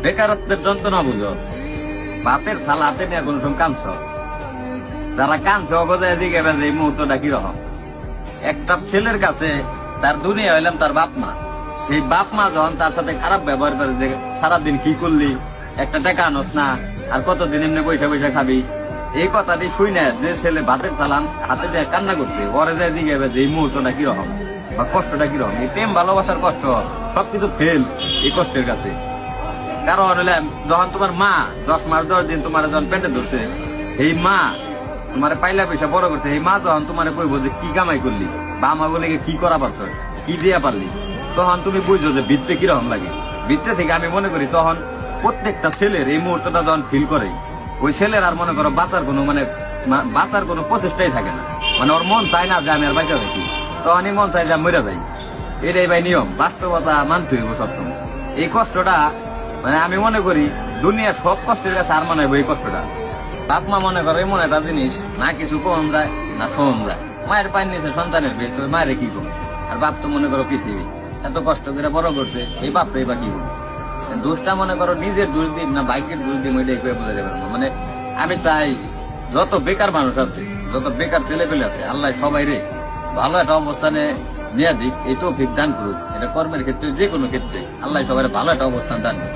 বেকারত্বের যন্ত্রণা বুঝো, ভাতের থালা হাতে নিয়ে কোন সময় কাঁদছ, যারা কাঁদছে অগজায় দিকে বেজে এই মুহূর্তটা কিরকম। একটা ছেলের কাছে তার দুনিয়া হইলাম তার বাপ মা, সেই বাপ মা যখন তার সাথে খারাপ ব্যবহার করে যে সারাদিন কি করলি, একটা টাকা আনস না, আর কতদিন এমনি পয়সা পয়সা খাবি, এই কথাটি শুই না যে ছেলে ভাতের থালান হাতে দিয়ে কান্না করছে, ওরে যায় দিকে বেজে এই মুহূর্তটা কিরকম বা কষ্টটা কিরকম। এই প্রেম ভালোবাসার কষ্ট সবকিছু ফেল এই কষ্টের কাছে। কারণ হলে যখন তোমার মা 10 মাস 10 দিন তোমার যখন পেটে ধরছে, এই মা তোমার পাইলা পয়সা বড় করছে, এই মা যখন তোমার কইবো যে কি কামাই করলি বা আমাগুলো কি করা পারছ, কি দিয়া পারলি, তখন তুমি বুঝছো যে ভিতরে কিরকম লাগে। ভিতরে থেকে আমি মনে করি তখন প্রত্যেকটা ছেলের এই মুহূর্তটা যখন ফিল করে, ওই ছেলের আর মনে করো বাঁচার কোনো প্রচেষ্টাই থাকে না। মানে ওর মন চায় না যে আমি আর বাঁচা থাকি, তখনই মন চায় যে মরে যাই। এটাই ভাই নিয়ম, বাস্তবতা মানতে হইব সবসময়। এই কষ্টটা মানে আমি মনে করি দুনিয়ার সব কষ্টের কাছে আর মনে হয় এই কষ্টটা। বাপ মা মনে করো এমন একটা জিনিস, না কিছু কম যায় না শোন যায়। মায়ের পায়ের নিচে সন্তানের বেশ, মায়ের কি করবো। আর বাপ তো মনে করো পৃথিবী, এত কষ্ট করে বড় করছে, এই বাপরে বা কি করবো। দোষটা মনে করো নিজের দোষ দিন না বাইকের দোষ দিন, ওইটাই করে বোঝা যাবে না। মানে আমি চাই যত বেকার মানুষ আছে, যত বেকার ছেলে পেলে আছে, আল্লাহ সবাই রে ভালো একটা অবস্থানে নিয়ে দিক, এই তৌফিক দান করুক। এটা কর্মের ক্ষেত্রে যে কোনো ক্ষেত্রে আল্লাহ সবাই ভালো একটা অবস্থান দান করুক।